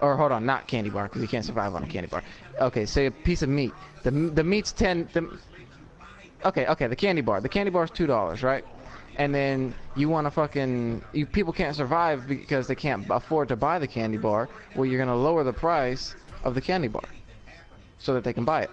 or hold on, not candy bar because you can't survive on a candy bar. Okay, say a piece of meat. The meat's okay, the candy bar. The candy bar is $2, right? And then you want to people can't survive because they can't afford to buy the candy bar. Well, you're gonna lower the price of the candy bar so that they can buy it.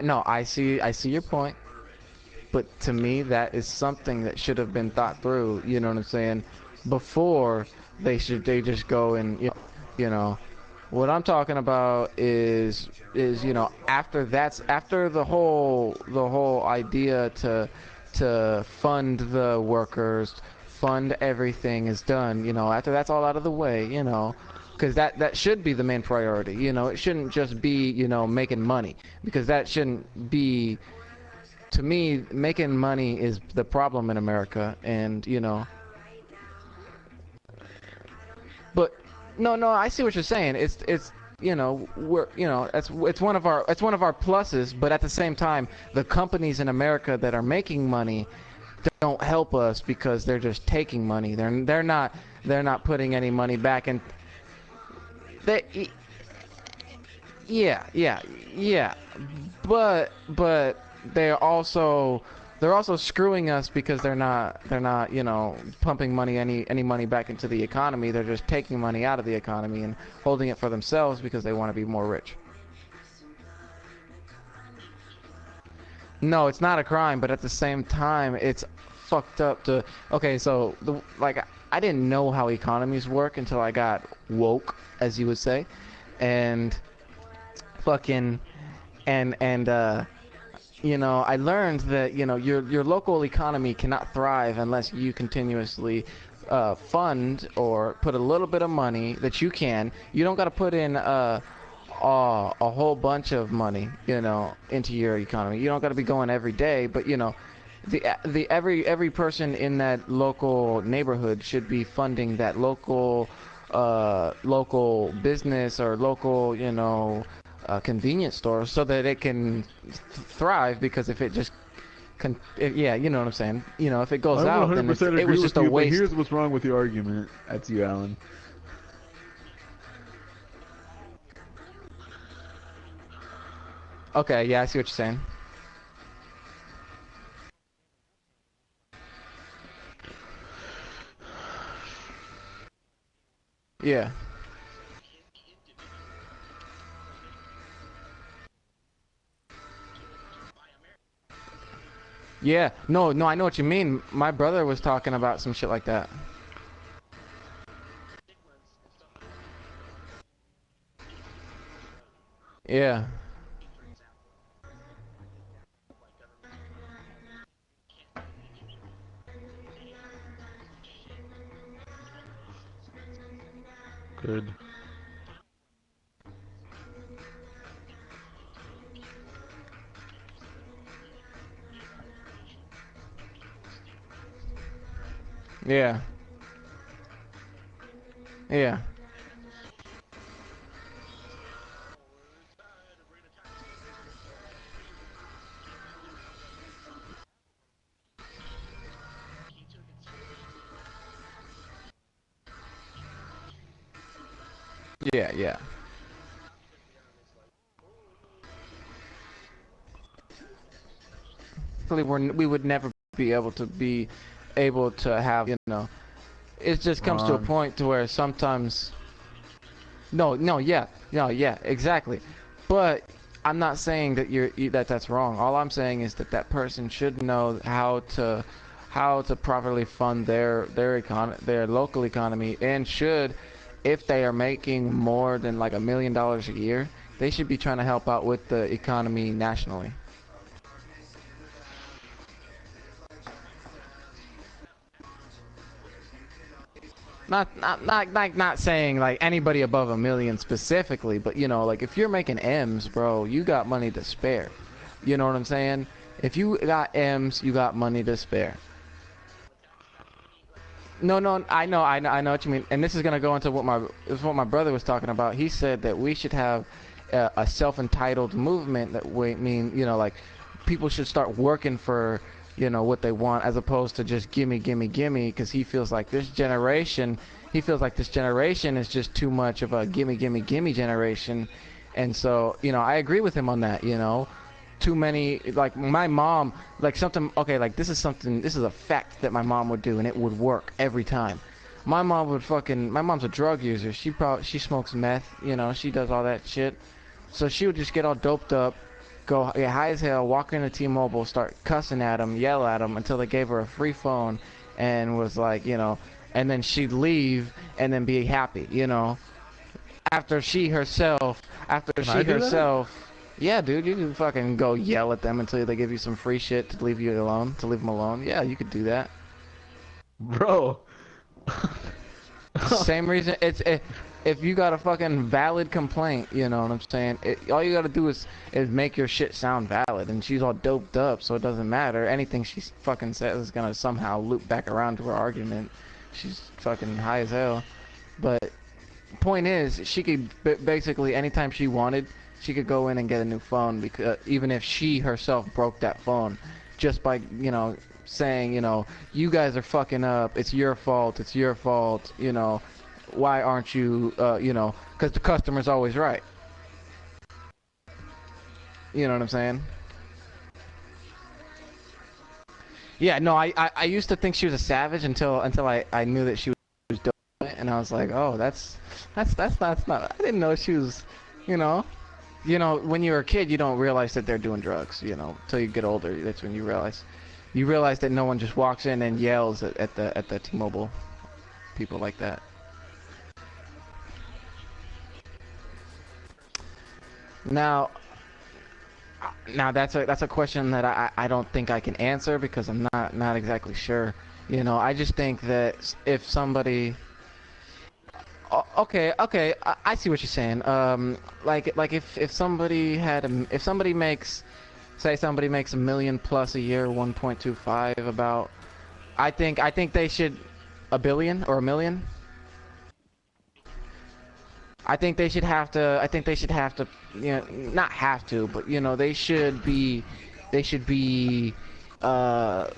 No, I see your point, but to me that is something that should have been thought through. You know what I'm saying? Before they just go and you know what I'm talking about is after the whole idea to fund the workers, fund everything is done. After that's all out of the way, because that should be the main priority. It shouldn't just be making money, because that shouldn't be. To me, making money is the problem in America, and but no, I see what you're saying. It's we're it's one of our pluses, but at the same time, the companies in America that are making money don't help us because they're just taking money. They're not putting any money back, and they yeah, but they're also screwing us because they're not pumping any money back into the economy. They're just taking money out of the economy and holding it for themselves because they want to be more rich. No, it's not a crime, but at the same time, it's fucked up to. Okay, so I didn't know how economies work until I got woke, as you would say, and fucking and I learned that your local economy cannot thrive unless you continuously fund or put a little bit of money that you can. You don't got to put in a whole bunch of money, into your economy. You don't got to be going every day, but the every person in that local neighborhood should be funding that local business or local convenience store so that it can thrive. Because if it just yeah, you know what I'm saying. If it I goes out, then 100% it agree was with just a you, but waste. here's what's wrong with your argument. That's you, Alan. Okay, yeah, I see what you're saying. Yeah. Yeah, no, I know what you mean. My brother was talking about some shit like that. Yeah. Good. Yeah. Yeah. Yeah, yeah. We would never be able to have, it just comes to a Wrong. point to where sometimes. No, no, yeah, no, yeah, exactly. But I'm not saying that's wrong. All I'm saying is that that person should know how to properly fund their local economy, and should, if they are making more than like $1 million a year, they should be trying to help out with the economy nationally. not saying like anybody above a million specifically, but you know, like if you're making M's, bro, you got money to spare. You know what I'm saying? If you got M's, you got money to spare. No, no, I know what you mean. And this is gonna go into what my brother was talking about. He said that we should have a self-entitled movement that we mean, you know, like people should start working for, you know, what they want as opposed to just gimme, gimme, gimme. Because he feels like this generation is just too much of a gimme, gimme, gimme generation. And so, you know, I agree with him on that. You know, too many, like my mom, like something, okay, like this is a fact that my mom would do and it would work every time. My mom's a drug user. She smokes meth, you know, she does all that shit. So she would just get all doped up, go get high as hell, walk into T-Mobile, start cussing at them, yell at them until they gave her a free phone and was like, you know, and then she'd leave and then be happy, you know. After she herself, yeah, dude, you can fucking go yell at them until they give you some free shit to leave you alone, to leave them alone. Yeah, you could do that. Bro. Same reason. If you got a fucking valid complaint, you know what I'm saying? All you gotta do is make your shit sound valid, and she's all doped up, so it doesn't matter. Anything she fucking says is gonna somehow loop back around to her argument. She's fucking high as hell. But point is, she could basically anytime she wanted, she could go in and get a new phone, because even if she herself broke that phone, just by, you know, saying, you know, you guys are fucking up, it's your fault, you know, why aren't you, you know, because the customer's always right. You know what I'm saying? Yeah, no, I used to think she was a savage until I knew that she was doing it, and I was like, oh, that's not, I didn't know she was, you know. You know, when you're a kid, you don't realize that they're doing drugs, you know, until you get older. That's when you realize. You realize that no one just walks in and yells at the T-Mobile people like that. Now that's a question that I don't think I can answer because I'm not exactly sure. You know, I just think that if somebody okay, I see what you're saying. Like if somebody makes, say somebody makes $1 million plus a year, 1.25 about, I think they should, a billion or $1 million. I think they should have to, you know, not have to, but you know, they should be, what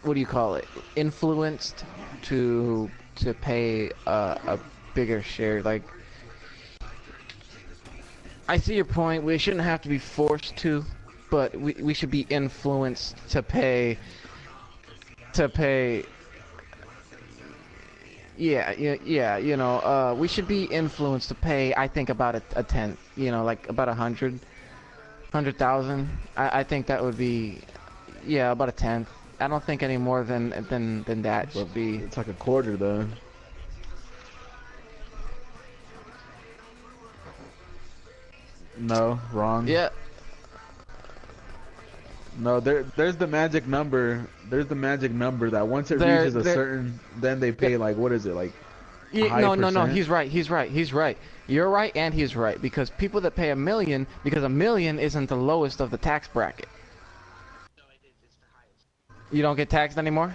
do you call it? Influenced to pay a bigger share. Like, I see your point. We shouldn't have to be forced to, but we should be influenced to pay. Yeah, you know, we should be influenced to pay, I think, about a tenth, you know, like about 100,000. I think that would be, yeah, about a tenth. I don't think any more than that should be. It's like a quarter, though. No, wrong. Yeah. No, there's the magic number. There's the magic number that once it reaches a certain, then they pay, like, what is it, like no, he's right. You're right, and he's right, because people that pay $1 million, because $1 million isn't the lowest of the tax bracket. You don't get taxed anymore?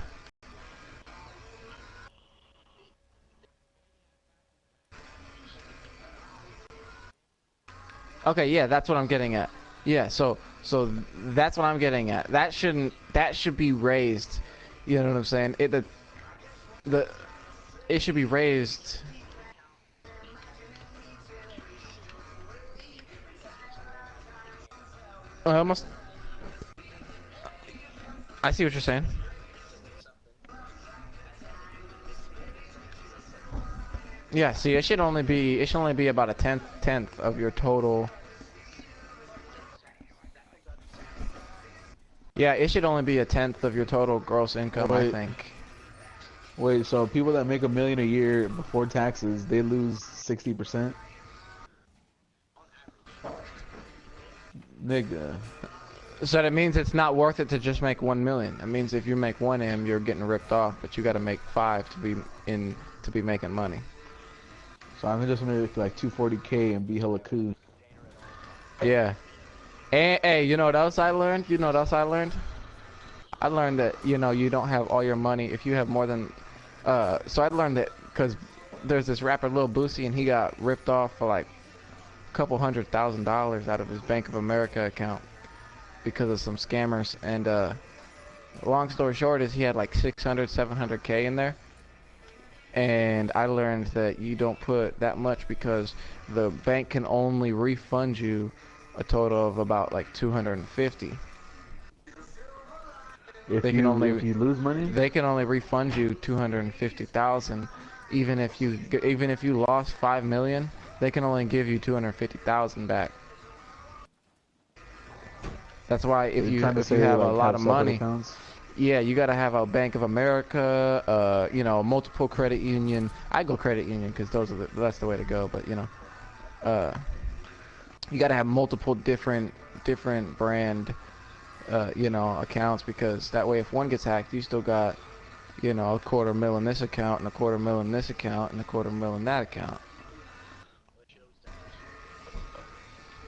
Okay, yeah, that's what I'm getting at. Yeah, so that's what I'm getting at. That should be raised. You know what I'm saying? It should be raised. I almost. I see what you're saying. Yeah, see, it should only be about a tenth of your total. Yeah, it should only be a tenth of your total gross income, I think. Wait, so people that make $1 million a year before taxes, they lose 60%? Nigga. So that means it's not worth it to just make 1 million. It means if you make 1 M, you're getting ripped off, but you got to make 5 to be in to be making money. So I can just make like 240K and be hella cool. Yeah. And hey, you know what else I learned? You know what else I learned? I learned that, you know, you don't have all your money if you have more than so I learned that because there's this rapper Lil Boosie and he got ripped off for like a couple $100,000 out of his Bank of America account because of some scammers. And long story short is he had like 600, 700K in there. And I learned that you don't put that much because the bank can only refund you a total of about like 250. If you lose money, they can only refund you 250,000. Even if you lost 5 million, they can only give you 250,000 back. That's why if you have a lot of money, yeah, you gotta have a Bank of America, you know, multiple credit union. I go credit union because that's the way to go. But you know, you gotta have multiple different brand, you know, accounts because that way if one gets hacked, you still got, you know, $250,000 in this account and $250,000 in this account and $250,000 in that account.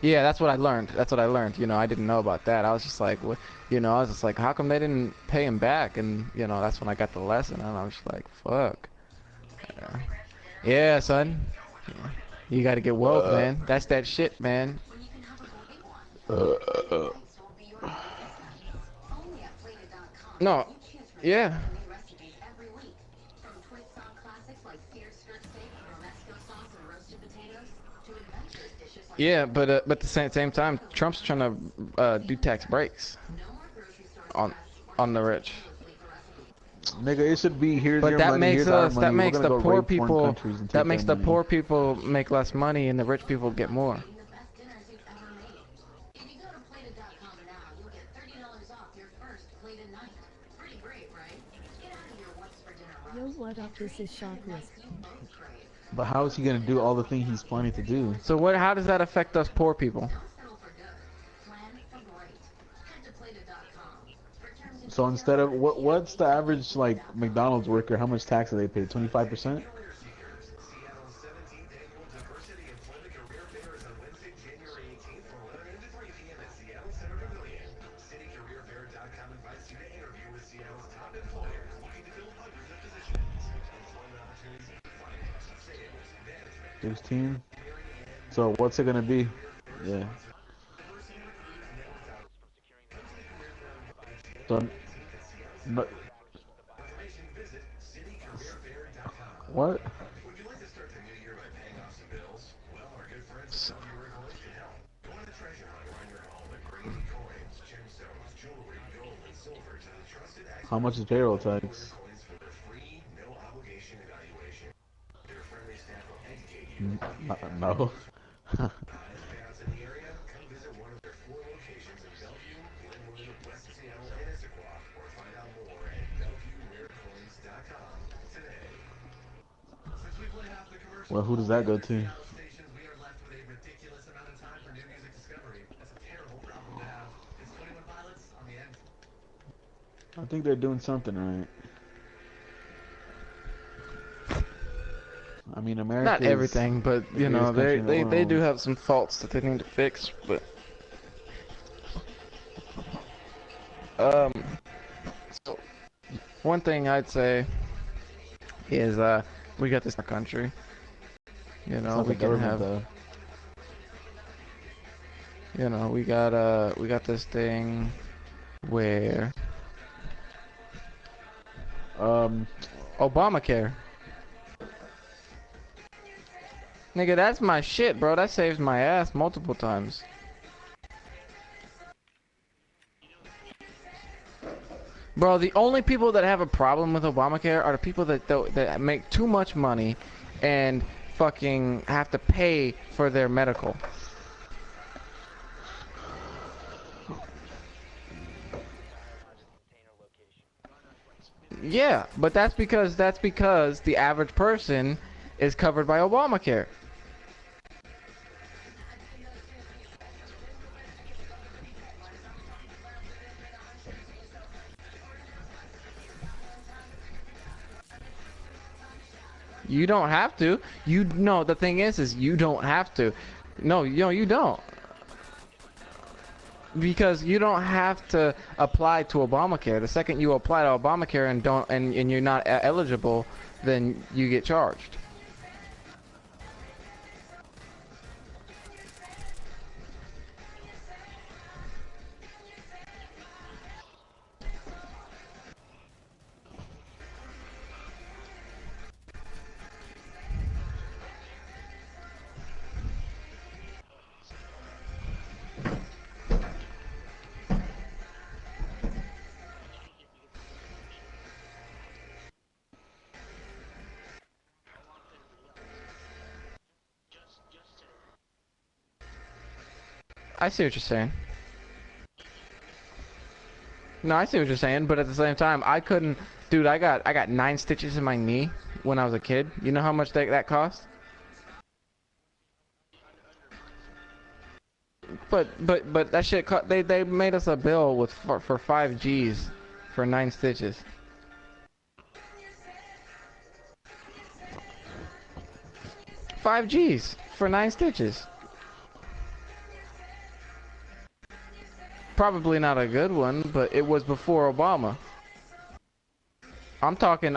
Yeah, that's what I learned. That's what I learned. You know, I didn't know about that. I was just like, what? You know, I was just like, how come they didn't pay him back? And you know, that's when I got the lesson, and I was just like, fuck. Yeah, son. Yeah. You got to get woke, man. That's that shit, man. No. Yeah. Yeah, but at the same time, Trump's trying to do tax breaks on the rich. Nigga, it should be here's but your that money, makes here's us our money. that makes the go poor people that makes the money. poor people make less money and the rich people get more. Yo, what up? This is Sharkless. But how is he gonna do all the things he's planning to do? So what? How does that affect us poor people? So instead of what's the average like McDonald's worker? How much tax do they pay? 25%. $16. So what's it gonna be? Yeah. So, no, what? How much is payroll tax? No. Well, who does that go to? I think they're doing something right. I mean, America. Not everything, but you know, they do have some faults that they need to fix. But so one thing I'd say is we got this in our country. You know, we can have. Though. You know, we got this thing where Obamacare. Nigga, that's my shit, bro. That saves my ass multiple times. Bro, the only people that have a problem with Obamacare are the people that make too much money and fucking have to pay for their medical. Yeah, but that's because the average person is covered by Obamacare. You don't have to. You no. The thing is you don't have to. No, you don't. Because you don't have to apply to Obamacare. The second you apply to Obamacare and you're not eligible, then you get charged. I see what you're saying. No, I see what you're saying, but at the same time, I couldn't, dude. I got 9 stitches in my knee when I was a kid. You know how much that cost? But that shit they made us a bill with for 5 G's for 9 stitches. $5 for 9 stitches. Probably not a good one, but it was before Obama. I'm talking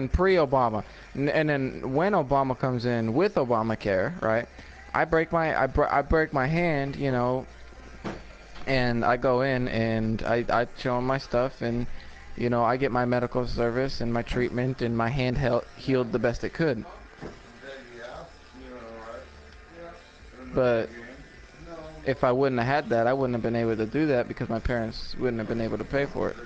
pre-Obama, and then when Obama comes in with Obamacare, right? I break my hand, you know, and I go in and I show him my stuff, and you know I get my medical service and my treatment, and my hand healed the best it could. But if I wouldn't have had that, I wouldn't have been able to do that because my parents wouldn't have been able to pay for it.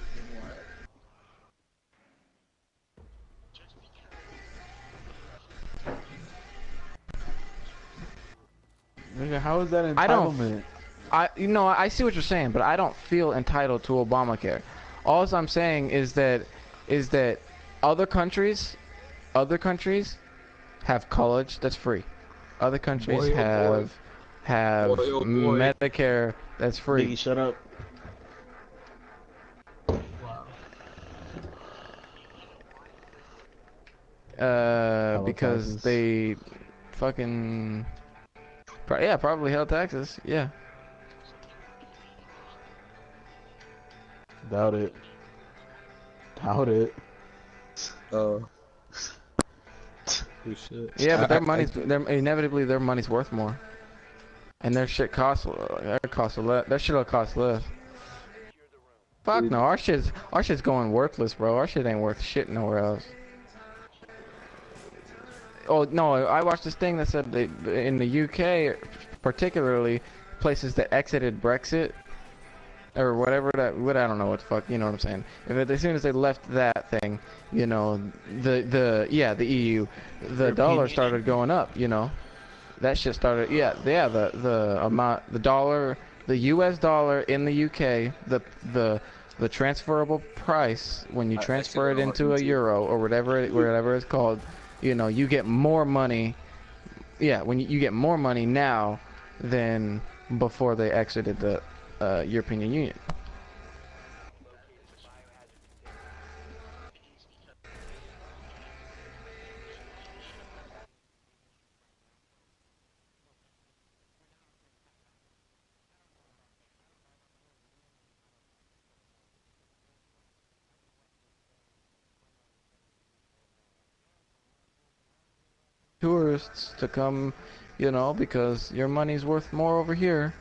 How is that entitlement? I see what you're saying, but I don't feel entitled to Obamacare. All I'm saying is that other countries have college that's free. Other countries have Medicare that's free. Biggie, shut up. Because they fucking yeah, probably held taxes. Yeah. Doubt it. Oh shit. Yeah, but inevitably their money's worth more, and their shit costs. That shit'll cost less. Fuck no, our shit's going worthless, bro. Our shit ain't worth shit nowhere else. Oh no, I watched this thing that said in the UK, particularly places that exited Brexit or whatever I don't know what the fuck, you know what I'm saying. As soon as they left that thing, you know, the EU, the dollar started going up, you know. That shit started, the amount, the US dollar in the UK, the transferable price when you transfer it into a euro or whatever it's called, you know, you get more money. Yeah, when you get more money now than before they exited the European Union. Tourists to come, you know, because your money's worth more over here.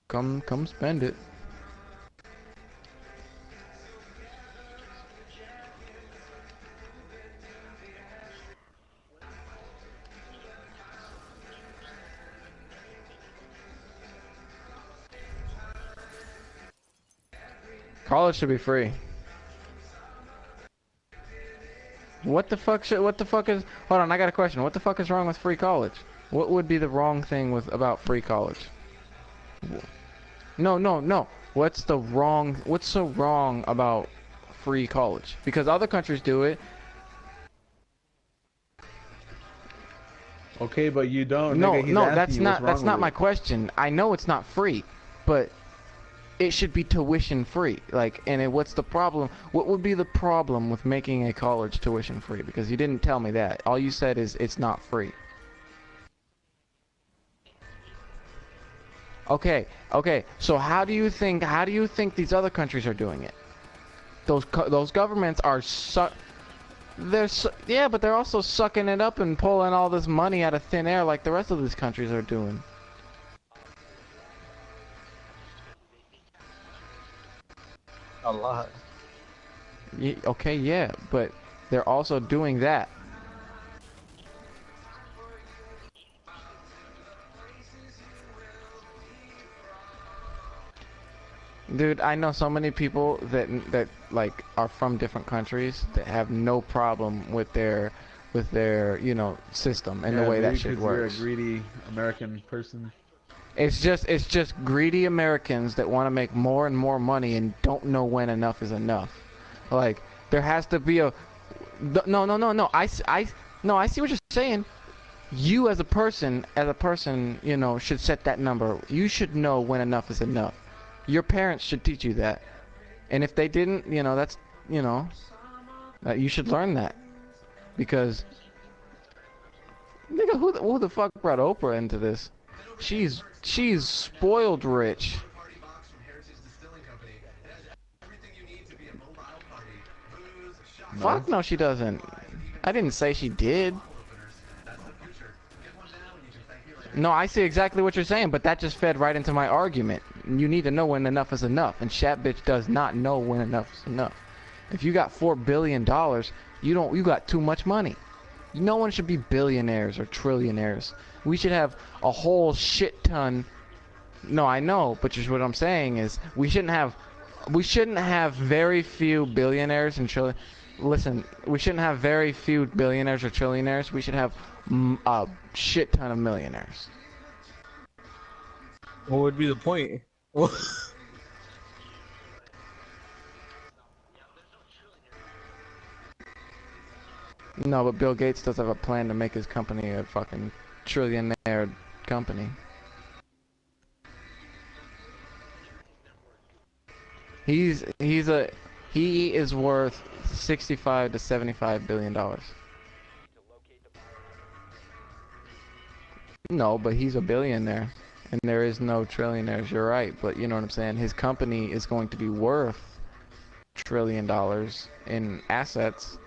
Come spend it. College should be free. What the fuck is, hold on, I got a question. What the fuck is wrong with free college? What would be the wrong thing about free college? No. What's so wrong about free college? Because other countries do it. Okay, but you don't. No, that's not my question. I know it's not free, but it should be tuition free. Like, and what's the problem? What would be the problem with making a college tuition free? Because you didn't tell me that. All you said is it's not free. Okay, okay. So how do you think these other countries are doing it? Those governments are yeah, but they're also sucking it up and pulling all this money out of thin air like the rest of these countries are doing. A lot. Yeah, okay, yeah, but they're also doing that. Dude, I know so many people that like are from different countries that have no problem with their you know, system and the way that shit works. You're a greedy American person. It's just greedy Americans that want to make more and more money and don't know when enough is enough. Like, there has to be a no. I see what you're saying. You as a person, you know, should set that number. You should know when enough is enough. Your parents should teach you that. And if they didn't, you know, that's, you know, you should learn that. Because, nigga, who the fuck brought Oprah into this? She's spoiled rich. No. Fuck no, she doesn't. I didn't say she did. No, I see exactly what you're saying, but that just fed right into my argument. You need to know when enough is enough, and Shat Bitch does not know when enough is enough. If you got $4 billion, you got too much money. No one should be billionaires or trillionaires. We should have a whole shit ton. No, I know, but just what I'm saying is we shouldn't have very few billionaires and trillion. Listen, we shouldn't have very few billionaires or trillionaires. We should have a shit ton of millionaires. What would be the point? No, but Bill Gates does have a plan to make his company a fucking trillionaire company. He is worth 65 to 75 billion dollars. No, but he's a billionaire, and there is no trillionaires. You're right, but you know what I'm saying. His company is going to be worth $1 trillion in assets.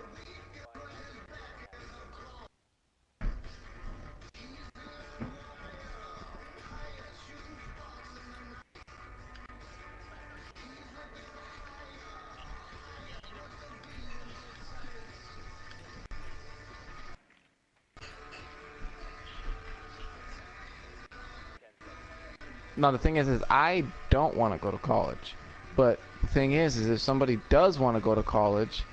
No, the thing is I don't want to go to college. But the thing is if somebody does want to go to college,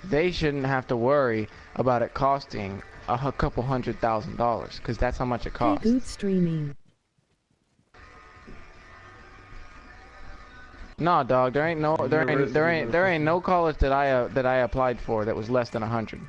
they shouldn't have to worry about it costing a couple $100,000, because that's how much it costs. Good streaming. No, dog, there ain't no college that I applied for that was less than 100.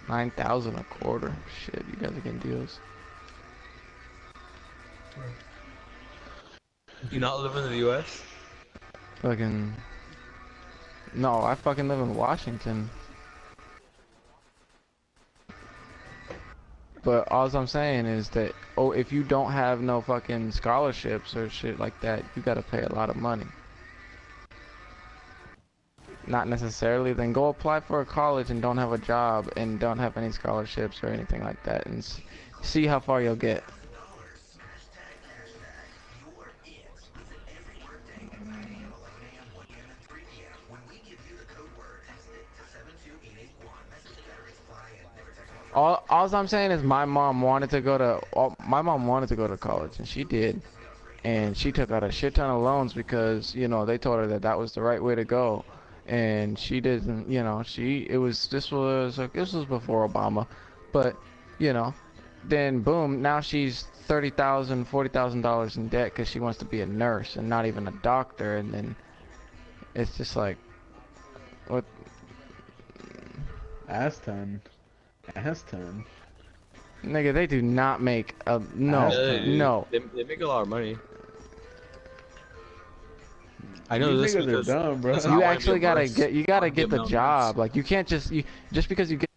$9,000 a quarter. Shit, you guys are getting deals. You not live in the U.S.? Fucking. No, I fucking live in Washington. But all I'm saying is that, oh, if you don't have no fucking scholarships or shit like that, you gotta pay a lot of money. Not necessarily, then go apply for a college and don't have a job and don't have any scholarships or anything like that, and see how far you'll get. All I'm saying is my mom wanted to go to college, and she did, and she took out a shit ton of loans because, you know, they told her that was the right way to go. And she didn't, you know, this was before Obama, but, you know, then boom, now she's $30,000, $40,000 in debt because she wants to be a nurse and not even a doctor, and then it's just like, what? Aston. Nigga, they do not make a no, no. They make a lot of money. I know These this niggas are because dumb, bro. You actually gotta get the job. Like you can't just because you get